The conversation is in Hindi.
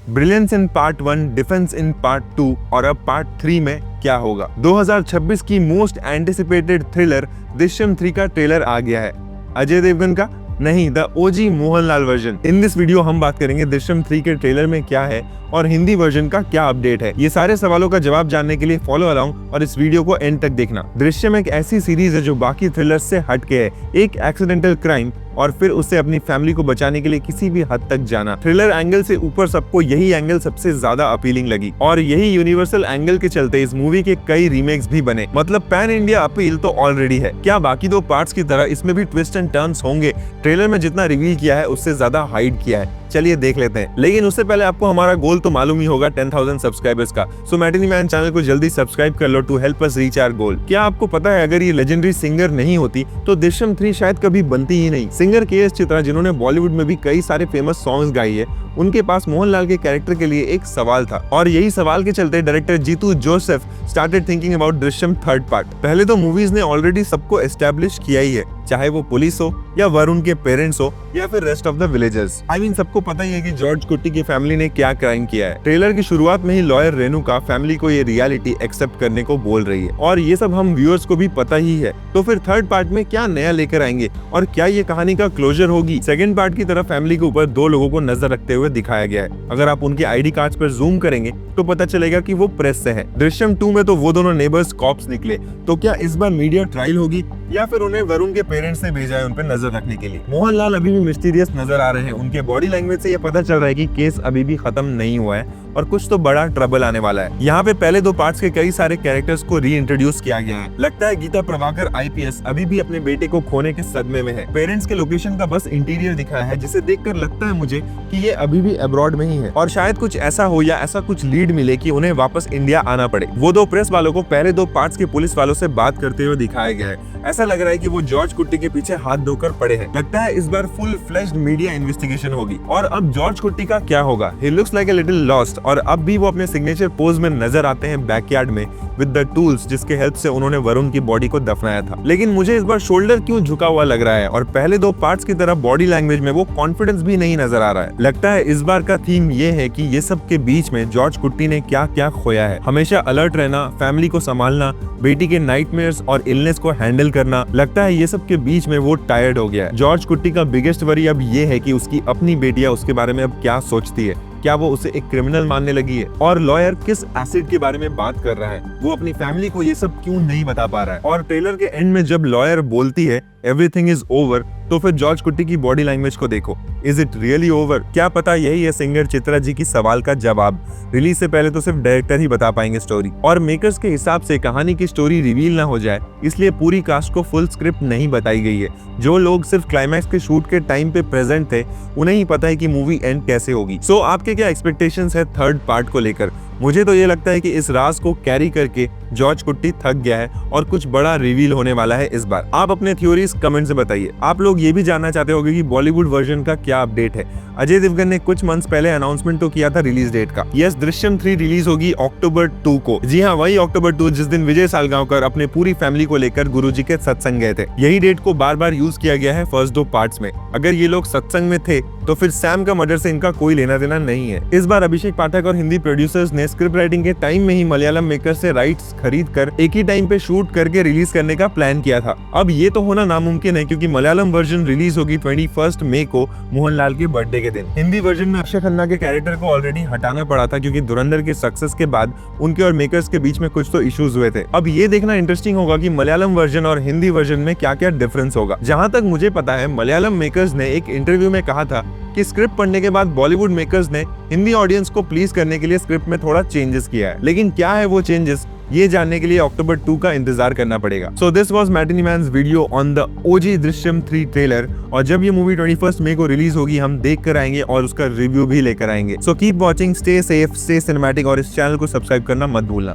Brilliance in part 1, defence in part 2 और अब पार्ट 3 में क्या होगा। 2026 की मोस्ट एंटिसिपेटेड थ्रिलर दृश्यम 3 का ट्रेलर आ गया है। अजय देवगन का नहीं, the OG Mohanlal version. In this video हम बात करेंगे दृश्यम 3 के ट्रेलर में क्या है और हिंदी वर्जन का क्या अपडेट है। ये सारे सवालों का जवाब जानने के लिए फॉलो अलाउंग और इस वीडियो को एंड तक देखना। दृश्यम एक ऐसी सीरीज है जो बाकी थ्रिलर से हटके है। एक एक्सीडेंटल क्राइम और फिर उसे अपनी फैमिली को बचाने के लिए किसी भी हद तक जाना। थ्रिलर एंगल से ऊपर सबको यही एंगल सबसे ज्यादा अपीलिंग लगी और यही यूनिवर्सल एंगल के चलते इस मूवी के कई रीमेक्स भी बने। मतलब पैन इंडिया अपील तो ऑलरेडी है। क्या बाकी दो पार्ट्स की तरह इसमें भी ट्विस्ट एंड टर्न्स होंगे? ट्रेलर में जितना रिवील किया है उससे ज्यादा हाइड किया है। चलिए देख लेते हैं, लेकिन उससे पहले आपको हमारा गोल तो मालूम ही होगा 10,000 सब्सक्राइबर्स का। सो मैटिनी मैन चैनल को जल्दी सब्सक्राइब कर लो to help us reach our goal. क्या आपको पता है अगर ये लेजेंडरी सिंगर नहीं होती तो दृश्यम 3 शायद कभी बनती ही नहीं। Singer KS. चित्रा जिन्होंने बॉलीवुड में भी कई सारे फेमस सॉन्ग्स गाई है, उनके पास मोहनलाल के कैरेक्टर के लिए एक सवाल था और यही सवाल के चलते director Jeethu Joseph started thinking about Drishyam third part. पहले तो मूवीज ने ऑलरेडी सबको एस्टेब्लिश किया ही है, चाहे वो पुलिस हो या वरुण के पेरेंट्स हो या फिर rest of the villagers. I mean सबको पता ही है कि जॉर्ज कुट्टी की फैमिली ने क्या क्राइम किया है। ट्रेलर की शुरुआत में ही लॉयर रेणुका फैमिली को ये रियलिटी एक्सेप्ट करने को बोल रही है और ये सब हम व्यूअर्स को भी पता ही है। तो फिर थर्ड पार्ट में क्या नया लेकर आएंगे और क्या ये कहानी का क्लोजर होगी? सेकंड पार्ट की तरफ फैमिली के ऊपर दो लोगों को नजर रखते हुए दिखाया गया है। अगर आप उनके आईडी कार्ड्स पर जूम करेंगे तो पता चलेगा कि वो प्रेस से है। दृश्यम 2 में तो वो दोनों नेबर्स कॉप्स निकले, तो क्या इस बार मीडिया ट्रायल होगी या फिर उन्हें वरुण के पेरेंट्स ने भेजा है उन पर नजर रखने के लिए? मोहनलाल अभी भी मिस्टीरियस नजर आ रहे हैं। उनके बॉडी लैंग्वेज से ये पता चल रहा है कि केस अभी भी खत्म नहीं हुआ है और कुछ तो बड़ा ट्रबल आने वाला है। यहाँ पे पहले दो पार्ट्स के कई सारे कैरेक्टर्स को रीइंट्रोड्यूस किया गया है। लगता है गीता प्रभाकर IPS अभी भी अपने बेटे को खोने के सदमे में है। पेरेंट्स के लोकेशन का बस इंटीरियर दिखाया है, जिसे देखकर लगता है मुझे कि ये अभी भी अब्रॉड में ही है और शायद कुछ ऐसा हो या ऐसा कुछ लीड मिले कि उन्हें वापस इंडिया आना पड़े। वो दो प्रेस वालों को पहले दो पार्ट्स के पुलिस वालों से बात करते हुए दिखाया गया है। ऐसा लग रहा है कि वो जॉर्ज कुट्टी के पीछे हाथ धोकर पड़े हैं। लगता है इस बार फुल फ्लेश्ड मीडिया इन्वेस्टिगेशन होगी। और अब जॉर्ज कुट्टी का क्या होगा? He looks like a little lost और अब भी वो अपने सिग्नेचर पोज में नजर आते हैं बैकयार्ड में विद द टूल्स जिसके हेल्प से उन्होंने वरुण की बॉडी को दफनाया था। लेकिन मुझे इस बार शोल्डर क्यों झुका हुआ लग रहा है और पहले दो पार्ट्स की तरह बॉडी लैंग्वेज में वो कॉन्फिडेंस भी नहीं नजर आ रहा है। लगता है इस बार का थीम ये है कि ये सब के बीच में जॉर्ज कुट्टी ने क्या क्या खोया है। हमेशा अलर्ट रहना, फैमिली को संभालना, बेटी के नाइटमेयर्स और इलनेस को हैंडल करना। लगता है ये सब के बीच में वो टायर्ड हो गया है। जॉर्ज कुट्टी का बिगेस्ट वरी अब ये है कि उसकी अपनी बेटियां उसके बारे में अब क्या सोचती है। क्या वो उसे एक क्रिमिनल मानने लगी है? और लॉयर किस एसिड के बारे में बात कर रहा है? वो अपनी फैमिली को ये सब क्यों नहीं बता पा रहा है? और ट्रेलर के एंड में जब लॉयर बोलती है एवरीथिंग इज ओवर, तो फिर जॉर्ज कुट्टी की बॉडी लैंग्वेज को देखो। Is it really over? क्या पता यही है सिंगर चित्रा जी की सवाल का जवाब। रिलीज से पहले तो सिर्फ डायरेक्टर ही बता पाएंगे स्टोरी और मेकर्स के हिसाब से कहानी की स्टोरी रिवील ना हो जाए, इसलिए पूरी कास्ट को फुल स्क्रिप्ट नहीं बताई गई है। जो लोग सिर्फ क्लाइमैक्स के शूट के टाइम पे प्रेजेंट थे उन्हें ही पता है कि मूवी एंड कैसे होगी। सो आपके क्या एक्सपेक्टेशंस है थर्ड पार्ट को लेकर? मुझे तो ये लगता है कि इस राज को कैरी करके जॉर्ज कुट्टी थक गया है और कुछ बड़ा रिवील होने वाला है इस बार। आप अपने थ्योरीज कमेंट से बताइए। आप लोग ये भी जानना चाहते होंगे कि बॉलीवुड वर्जन का क्या अपडेट है। अजय देवगन ने कुछ मंथ्स पहले अनाउंसमेंट तो किया था रिलीज डेट का। यस, दृश्यम 3 रिलीज होगी अक्टूबर 2 को। जी हाँ, वही अक्टूबर 2 जिस दिन विजय सालगांवकर अपने पूरी फैमिली को लेकर गुरुजी के सत्संग गए थे। यही डेट को बार बार यूज किया गया है फर्स्ट दो पार्ट्स में। अगर ये लोग सत्संग में थे तो फिर सैम का मर्डर से इनका कोई लेना देना नहीं है। इस बार अभिषेक पाठक और हिंदी प्रोड्यूसर्स ने स्क्रिप्ट राइटिंग के टाइम में ही मलयालम मेकर से राइट्स खरीद कर एक ही टाइम पे शूट करके रिलीज करने का प्लान किया था। अब ये तो होना नामुमकिन है क्योंकि मलयालम वर्जन रिलीज होगी 21 मई को मोहनलाल के बर्थडे के दिन। हिंदी वर्जन में अक्षय खन्ना के कैरेक्टर को ऑलरेडी हटाना पड़ा था क्योंकि धुरंधर के सक्सेस के बाद उनके और मेकर्स के बीच में कुछ तो इश्यूज हुए थे। अब ये देखना इंटरेस्टिंग होगा कि मलयालम वर्जन और हिंदी वर्जन में क्या क्या डिफरेंस होगा। जहाँ तक मुझे पता है मलयालम मेकर्स ने एक इंटरव्यू में कहा था कि स्क्रिप्ट पढ़ने के बाद बॉलीवुड मेकर्स ने हिंदी ऑडियंस को प्लीज करने के लिए स्क्रिप्ट में थोड़ा चेंजेस किया है। लेकिन क्या है वो चेंजेस, ये जानने के लिए अक्टूबर 2 का इंतजार करना पड़ेगा। So this was Matinee Man's video on the OG Drishyam 3 trailer और जब ये मूवी 21 मई को रिलीज होगी हम देख कर आएंगे और उसका रिव्यू भी लेकर आएंगे। So keep watching, stay safe, stay cinematic और इस चैनल को सब्सक्राइब करना मत भूलना।